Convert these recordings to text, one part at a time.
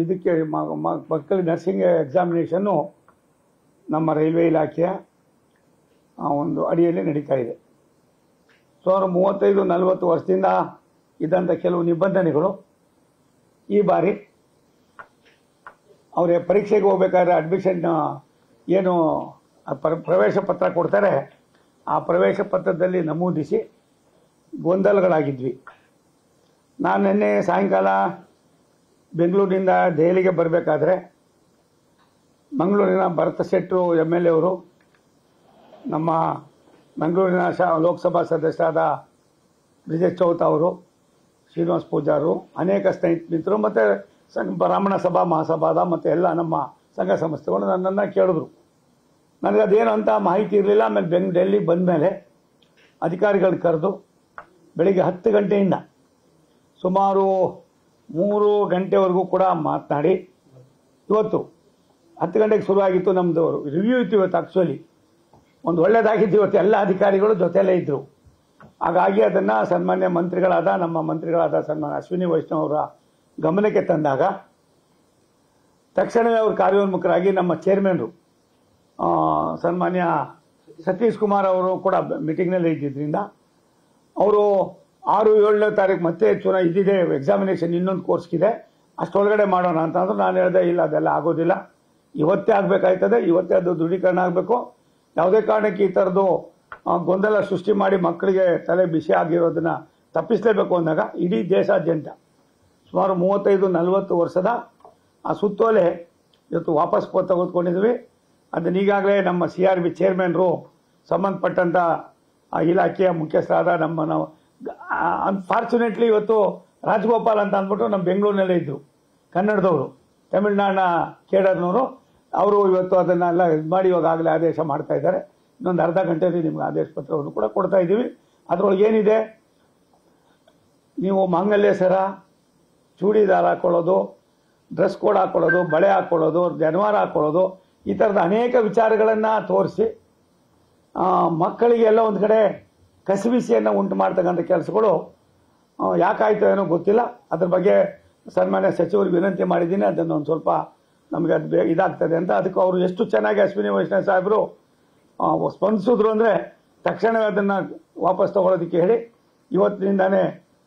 ಇದಕ್ಕೆ ಮಕ್ಕಳಿಗೆ nursing examination ನಮ್ಮ ರೈಲ್ವೆ ಇಲಾಖೆಯ ಒಂದು ಅಡಿಯಲ್ಲಿ ನಡೀತಾ ಇದೆ. ಸುಮಾರು 35-40 ವರ್ಷದಿಂದ ಇದ್ದಂಥ ಕೆಲವು ನಿಬಂಧನೆಗಳು ಈ ಬಾರಿ ಅವರೇ ಪರೀಕ್ಷೆಗೆ ಹೋಗ್ಬೇಕಾದ್ರೆ ಅಡ್ಮಿಷನ್ ಏನು ಪ್ರವೇಶ ಪತ್ರ ಕೊಡ್ತಾರೆ, ಆ ಪ್ರವೇಶ ಪತ್ರದಲ್ಲಿ ನಮೂದಿಸಿ ಗೊಂದಲಗಳಾಗಿದ್ವಿ. ನಾನು ನಿನ್ನೆ ಸಾಯಂಕಾಲ ಬೆಂಗಳೂರಿನಿಂದ ದೆಹಲಿಗೆ ಬರಬೇಕಾದ್ರೆ ಮಂಗಳೂರಿನ ಭರತ್ ಶೆಟ್ಟರು MLA ಅವರು, ನಮ್ಮ ಮಂಗಳೂರಿನ ಲೋಕಸಭಾ ಸದಸ್ಯರಾದ ಬ್ರಿಜೇಶ್ ಚೌತ್ ಅವರು, ಶ್ರೀನಿವಾಸ್ ಪೂಜಾರು, ಅನೇಕ ಸ್ನೇಹಿತರು ಮತ್ತು ಬ್ರಾಹ್ಮಣ ಸಭಾ ಮಹಾಸಭಾದ ಮತ್ತು ಎಲ್ಲ ನಮ್ಮ ಸಂಘ ಸಂಸ್ಥೆಗಳು ನನ್ನನ್ನು ಕೇಳಿದ್ರು. ನನಗೆ ಅದೇನು ಅಂತ ಮಾಹಿತಿ ಇರಲಿಲ್ಲ. ಆಮೇಲೆ ಡೆಲ್ಲಿಗೆ ಬಂದ ಮೇಲೆ ಅಧಿಕಾರಿಗಳು ಕರೆದು ಬೆಳಿಗ್ಗೆ 10 ಗಂಟೆಯಿಂದ ಸುಮಾರು 3 ಗಂಟೆವರೆಗೂ ಕೂಡ ಮಾತನಾಡಿ, ಇವತ್ತು 10 ಗಂಟೆಗೆ ಶುರುವಾಗಿತ್ತು ನಮ್ಮದು ರಿವ್ಯೂ ಇತ್ತು. ಇವತ್ತು ಆ್ಯಕ್ಚುಲಿ ಒಂದು ಒಳ್ಳೆಯದಾಗಿತ್ತು. ಇವತ್ತು ಎಲ್ಲ ಅಧಿಕಾರಿಗಳು ಜೊತೆಯಲ್ಲೇ ಇದ್ದರು. ಹಾಗಾಗಿ ಅದನ್ನು ಸನ್ಮಾನ್ಯ ಮಂತ್ರಿಗಳಾದ ನಮ್ಮ ಮಂತ್ರಿಗಳಾದ ಸನ್ಮಾನ್ಯ ಅಶ್ವಿನಿ ವೈಷ್ಣವ್ ಅವರ ಗಮನಕ್ಕೆ ತಂದಾಗ ತಕ್ಷಣವೇ ಅವರು ಕಾರ್ಯೋನ್ಮುಖರಾಗಿ ನಮ್ಮ ಚೇರ್ಮನ್ರು ಸನ್ಮಾನ್ಯ ಸತೀಶ್ ಕುಮಾರ್ ಅವರು ಕೂಡ ಮೀಟಿಂಗ್ನಲ್ಲಿ ಇದ್ದಿದ್ದರಿಂದ ಅವರು 6-7ನೇ ತಾರೀಕು ಮತ್ತೆ ಇದಿದೆ ಎಕ್ಸಾಮಿನೇಷನ್, ಇನ್ನೊಂದು ಕೋರ್ಸ್ಗಿದೆ, ಅಷ್ಟೊಳಗಡೆ ಮಾಡೋಣ ಅಂತಂದ್ರೆ ನಾನು ಹೇಳಿದೆ ಇಲ್ಲ, ಅದೆಲ್ಲ ಆಗೋದಿಲ್ಲ, ಇವತ್ತೇ ಆಗಬೇಕಾಯ್ತದೆ, ಇವತ್ತೇ ಅದು ದೃಢೀಕರಣ ಆಗಬೇಕು. ಯಾವುದೇ ಕಾರಣಕ್ಕೆ ಈ ಥರದ್ದು ಗೊಂದಲ ಸೃಷ್ಟಿ ಮಾಡಿ ಮಕ್ಕಳಿಗೆ ತಲೆ ಬಿಸಿ ಆಗಿರೋದನ್ನ ತಪ್ಪಿಸಲೇಬೇಕು ಅಂದಾಗ ಇಡೀ ದೇಶಾದ್ಯಂತ ಸುಮಾರು 35-40 ವರ್ಷದ ಆ ಸುತ್ತೋಲೆ ಇವತ್ತು ವಾಪಸ್ ತೆಗೆದುಕೊಂಡಿದ್ವಿ. ಅದನ್ನ ಈಗಾಗಲೇ ನಮ್ಮ CRB ಚೇರ್ಮನ್ರು, ಸಂಬಂಧಪಟ್ಟಂಥ ಇಲಾಖೆಯ ಮುಖ್ಯಸ್ಥರಾದ ನಾವು ಅನ್ಫಾರ್ಚುನೇಟ್ಲಿ ಇವತ್ತು ರಾಜಗೋಪಾಲ್ ಅಂತ ಅಂದ್ಬಿಟ್ಟು ನಮ್ಮ ಬೆಂಗಳೂರಿನಲ್ಲೇ ಇದ್ದರು, ಕನ್ನಡದವರು, ತಮಿಳುನಾಡಿನ ಕೇಡರ್ನವರು. ಅವರು ಇವತ್ತು ಅದನ್ನೆಲ್ಲ ಇದು ಮಾಡಿ ಇವಾಗಲೇ ಆದೇಶ ಮಾಡ್ತಾ ಇದ್ದಾರೆ. ಇನ್ನೊಂದು ಅರ್ಧ ಗಂಟೆಯಲ್ಲಿ ನಿಮ್ಗೆ ಆದೇಶ ಪತ್ರವನ್ನು ಕೂಡ ಕೊಡ್ತಾ ಇದ್ದೀವಿ. ಅದರೊಳಗೆ ಏನಿದೆ, ನೀವು ಮಾಂಗಲ್ಯ ಸರ, ಚೂಡಿದಾರ ಹಾಕೊಳ್ಳೋದು, ಡ್ರೆಸ್ ಕೋಡ್ ಹಾಕೊಳ್ಳೋದು, ಬಳೆ ಹಾಕೊಳ್ಳೋದು, ಜನವಾರ ಹಾಕೊಳ್ಳೋದು, ಈ ಥರದ ಅನೇಕ ವಿಚಾರಗಳನ್ನು ತೋರಿಸಿ ಮಕ್ಕಳಿಗೆಲ್ಲ ಒಂದು ಕಡೆ ಕಸಿವಿಸಿಯನ್ನು ಉಂಟು ಮಾಡ್ತಕ್ಕಂಥ ಕೆಲಸಗಳು ಯಾಕಾಯ್ತು ಏನೋ ಗೊತ್ತಿಲ್ಲ. ಅದ್ರ ಬಗ್ಗೆ ಸನ್ಮಾನ್ಯ ಸಚಿವರಿಗೆ ವಿನಂತಿ ಮಾಡಿದ್ದೀನಿ, ಅದನ್ನು ಒಂದು ಸ್ವಲ್ಪ ನಮಗೆ ಅದು ಇದಾಗ್ತದೆ ಅಂತ. ಅದಕ್ಕೆ ಅವರು ಎಷ್ಟು ಚೆನ್ನಾಗಿ ಅಶ್ವಿನಿ ವೈಷ್ಣವ್ ಸಾಹೇಬರು ಸ್ಪಂದಿಸಿದ್ರು ಅಂದರೆ ತಕ್ಷಣವೇ ಅದನ್ನು ವಾಪಸ್ ತಗೊಳ್ಳೋದಕ್ಕೆ ಹೇಳಿ ಇವತ್ತಿನಿಂದಾನೇ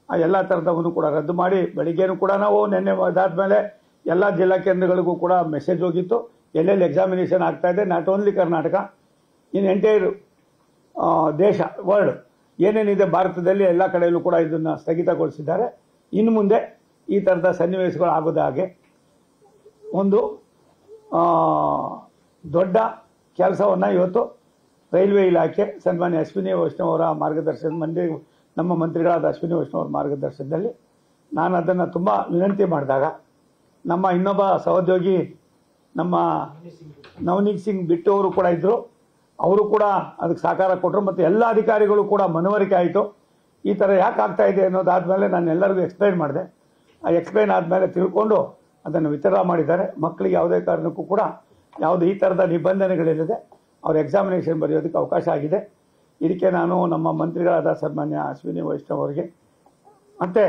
ಆ ಎಲ್ಲ ಥರದವನ್ನು ಕೂಡ ರದ್ದು ಮಾಡಿ, ಬೆಳಿಗ್ಗೆನೂ ಕೂಡ ನಾವು ನಿನ್ನೆ ಅದಾದಮೇಲೆ ಎಲ್ಲ ಜಿಲ್ಲಾ ಕೇಂದ್ರಗಳಿಗೂ ಕೂಡ ಮೆಸೇಜ್ ಹೋಗಿತ್ತು, ಎಲ್ಲೆಲ್ಲಿ ಎಕ್ಸಾಮಿನೇಷನ್ ಆಗ್ತಾ ಇದೆ, not only Karnataka, in entire ದೇಶ, ವರ್ಲ್ಡ್ ಏನೇನಿದೆ ಭಾರತದಲ್ಲಿ ಎಲ್ಲ ಕಡೆಯಲ್ಲೂ ಕೂಡ ಇದನ್ನು ಸ್ಥಗಿತಗೊಳಿಸಿದ್ದಾರೆ. ಇನ್ನು ಮುಂದೆ ಈ ಥರದ ಸನ್ನಿವೇಶಗಳು ಆಗೋದ ಹಾಗೆ ಒಂದು ದೊಡ್ಡ ಕೆಲಸವನ್ನು ಇವತ್ತು ರೈಲ್ವೆ ಇಲಾಖೆ ಸನ್ಮಾನ್ಯ ಅಶ್ವಿನಿ ವೈಷ್ಣವ್ ಅವರ ಮಾರ್ಗದರ್ಶನ, ನಮ್ಮ ಮಂತ್ರಿಗಳಾದ ಅಶ್ವಿನಿ ವೈಷ್ಣವ್ ಅವರ ಮಾರ್ಗದರ್ಶನದಲ್ಲಿ ನಾನು ಅದನ್ನು ತುಂಬ ವಿನಂತಿ ಮಾಡಿದಾಗ ನಮ್ಮ ಇನ್ನೊಬ್ಬ ಸಹೋದ್ಯೋಗಿ ನಮ್ಮ ನವನೀತ್ ಸಿಂಗ್ ಬಿಟ್ಟು ಅವರು ಕೂಡ ಇದ್ದರು, ಅವರು ಕೂಡ ಅದಕ್ಕೆ ಸಹಕಾರ ಕೊಟ್ಟರು. ಮತ್ತು ಎಲ್ಲ ಅಧಿಕಾರಿಗಳು ಕೂಡ ಮನವರಿಕೆ ಆಯಿತು. ಈ ಥರ ಯಾಕೆ ಆಗ್ತಾ ಇದೆ ಅನ್ನೋದಾದಮೇಲೆ ನಾನು ಎಲ್ಲರಿಗೂ ಎಕ್ಸ್ಪ್ಲೈನ್ ಮಾಡಿದೆ. ಆ ಎಕ್ಸ್ಪ್ಲೈನ್ ಆದಮೇಲೆ ತಿಳ್ಕೊಂಡು ಅದನ್ನು ವಿತರಣೆ ಮಾಡಿದ್ದಾರೆ. ಮಕ್ಕಳಿಗೆ ಯಾವುದೇ ಕಾರಣಕ್ಕೂ ಕೂಡ ಯಾವುದು ಈ ಥರದ ನಿಬಂಧನೆಗಳಿಲ್ಲದೆ ಅವ್ರ ಎಕ್ಸಾಮಿನೇಷನ್ ಬರೆಯೋದಕ್ಕೆ ಅವಕಾಶ ಆಗಿದೆ. ಇದಕ್ಕೆ ನಾನು ನಮ್ಮ ಮಂತ್ರಿಗಳಾದ ಸನ್ಮಾನ್ಯ ಅಶ್ವಿನಿ ವೈಷ್ಣವ್ ಅವರಿಗೆ ಮತ್ತು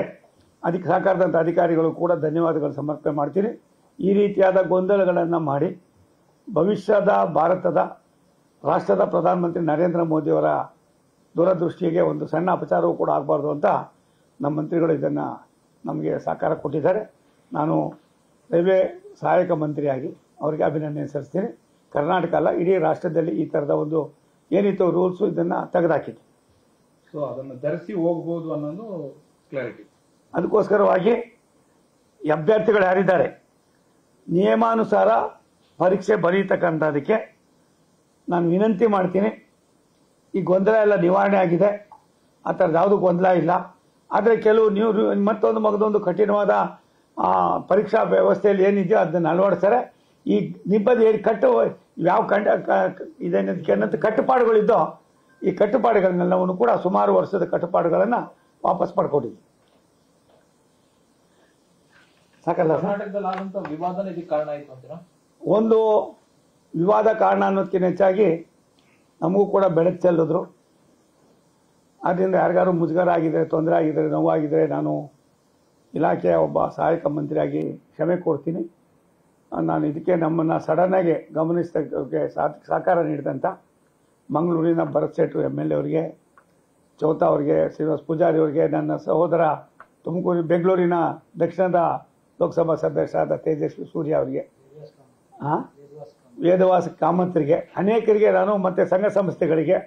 ಅದಕ್ಕೆ ಸಹಕಾರದಂಥ ಅಧಿಕಾರಿಗಳು ಕೂಡ ಧನ್ಯವಾದಗಳು ಸಮರ್ಪಣೆ ಮಾಡ್ತೀನಿ. ಈ ರೀತಿಯಾದ ಗೊಂದಲಗಳನ್ನು ಮಾಡಿ ಭವಿಷ್ಯದ ಭಾರತದ ರಾಷ್ಟ್ರದ ಪ್ರಧಾನಮಂತ್ರಿ ನರೇಂದ್ರ ಮೋದಿಯವರ ದೂರದೃಷ್ಟಿಗೆ ಒಂದು ಸಣ್ಣ ಅಪಚಾರವೂ ಕೂಡ ಆಗಬಾರ್ದು ಅಂತ ನಮ್ಮ ಮಂತ್ರಿಗಳು ಇದನ್ನು ನಮಗೆ ಸಹಕಾರ ಕೊಟ್ಟಿದ್ದಾರೆ. ನಾನು ರೈಲ್ವೆ ಸಹಾಯಕ ಮಂತ್ರಿಯಾಗಿ ಅವರಿಗೆ ಅಭಿನಂದನೆ ಸಲ್ಲಿಸ್ತೀನಿ. ಕರ್ನಾಟಕ ಅಲ್ಲ, ಇಡೀ ರಾಷ್ಟ್ರದಲ್ಲಿ ಈ ಥರದ ಒಂದು ಏನಿತ್ತು ರೂಲ್ಸು ಇದನ್ನು ತೆಗೆದುಹಾಕಿತ್ತು. ಸೊ ಅದನ್ನು ಧರಿಸಿ ಹೋಗ್ಬೋದು ಅನ್ನೋದು ಕ್ಲಾರಿಟಿ. ಅದಕ್ಕೋಸ್ಕರವಾಗಿ ಅಭ್ಯರ್ಥಿಗಳು ಯಾರಿದ್ದಾರೆ ನಿಯಮಾನುಸಾರ ಪರೀಕ್ಷೆ ಬರೀತಕ್ಕಂಥದಕ್ಕೆ ನಾನು ವಿನಂತಿ ಮಾಡ್ತೀನಿ. ಈ ಗೊಂದಲ ಎಲ್ಲ ನಿವಾರಣೆ ಆಗಿದೆ, ಆ ಥರದ್ದು ಯಾವುದೂ ಗೊಂದಲ ಇಲ್ಲ. ಆದರೆ ಕೆಲವು ನೀವು ಮತ್ತೊಂದು ಕಠಿಣವಾದ ಪರೀಕ್ಷಾ ವ್ಯವಸ್ಥೆಯಲ್ಲಿ ಏನಿದೆಯೋ ಅದನ್ನು ಅಳವಡಿಸ್ತಾರೆ. ಈ ನಿಬ್ಬದಿ ಯಾವ ಇದೇನಂತ ಕಟ್ಟುಪಾಡುಗಳಿದ್ದೋ ಈ ಕಟ್ಟುಪಾಡುಗಳನ್ನೆಲ್ಲವನ್ನು ಕೂಡ ಸುಮಾರು ವರ್ಷದ ಕಟ್ಟುಪಾಡುಗಳನ್ನು ವಾಪಸ್ ಪಡ್ಕೊಂಡಿದ್ದೀವಿ. ಸಾಕಲ್ಲ? ಒಂದು ವಿವಾದ ಕಾರಣ ಅನ್ನೋದಕ್ಕಿಂತ ಹೆಚ್ಚಾಗಿ ನಮಗೂ ಕೂಡ ಬೆಳಕು ಚೆಲ್ಲಿದ್ರು. ಆದ್ದರಿಂದ ಯಾರಿಗಾರು ಮುಜುಗರ ಆಗಿದ್ರೆ, ತೊಂದರೆ ಆಗಿದ್ರೆ, ನೋವಾಗಿದ್ರೆ ನಾನು ಇಲಾಖೆಯ ಒಬ್ಬ ಸಹಾಯಕ ಮಂತ್ರಿಯಾಗಿ ಕ್ಷಮೆ ಕೋರ್ತೀನಿ. ನಾನು ಇದಕ್ಕೆ ನಮ್ಮನ್ನು ಸಡನ್ನಾಗಿ ಗಮನಿಸೋಕ್ಕೆ ಸಹಕಾರ ನೀಡಿದಂಥ ಮಂಗಳೂರಿನ ಭರತ್ ಶೆಟ್ಟಿ MLA ಅವರಿಗೆ, ಚೌತಾ ಅವರಿಗೆ, ಶ್ರೀನಿವಾಸ್ ಪೂಜಾರಿ ಅವರಿಗೆ, ನನ್ನ ಸಹೋದರ ಬೆಂಗಳೂರಿನ ದಕ್ಷಿಣದ ಲೋಕಸಭಾ ಸದಸ್ಯರಾದ ತೇಜಸ್ವಿ ಸೂರ್ಯ ಅವರಿಗೆ, ವೇದವಾಸ ಕಾಮತ್ರಿಗೆ, ಅನೇಕರಿಗೆ ನಾನು ಮತ್ತು ಸಂಘ ಸಂಸ್ಥೆಗಳಿಗೆ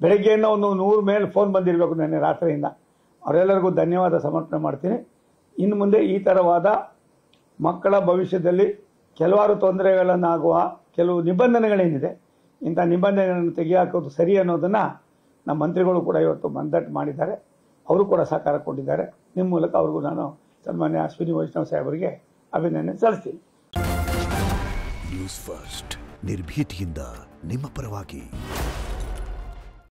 ಬೆಳಗ್ಗೆಯಿಂದ ಒಂದು 100 ಮೇಲೆ ಫೋನ್ ಬಂದಿರಬೇಕು ನೆನ್ನೆ ರಾತ್ರಿಯಿಂದ. ಅವರೆಲ್ಲರಿಗೂ ಧನ್ಯವಾದ ಸಮರ್ಪಣೆ ಮಾಡ್ತೀನಿ. ಇನ್ನು ಮುಂದೆ ಈ ಥರವಾದ ಮಕ್ಕಳ ಭವಿಷ್ಯದಲ್ಲಿ ಕೆಲವಾರು ತೊಂದರೆಗಳನ್ನಾಗುವ ಕೆಲವು ನಿಬಂಧನೆಗಳೇನಿದೆ, ಇಂಥ ನಿಬಂಧನೆಗಳನ್ನು ತೆಗೆದುಹಾಕೋದು ಸರಿ ಅನ್ನೋದನ್ನು ನಮ್ಮ ಮಂತ್ರಿಗಳು ಕೂಡ ಇವತ್ತು ಮಂದಟ್ಟು ಮಾಡಿದ್ದಾರೆ. ಅವರು ಕೂಡ ಸಹಕಾರ ಕೊಟ್ಟಿದ್ದಾರೆ. ನಿಮ್ಮ ಮೂಲಕ ಅವ್ರಿಗೂ ನಾನು ಸನ್ಮಾನ್ಯ ಅಶ್ವಿನಿ ವೈಷ್ಣವ್ ಸಾಹೇಬರಿಗೆ ಅಭಿನಂದನೆ ಸಲ್ಲಿಸ್ತೀನಿ. ನ್ಯೂಸ್ ಫಸ್ಟ್ ನಿರ್ಭೀತಿಯಿಂದ ನಿಮ್ಮ ಪರವಾಗಿ.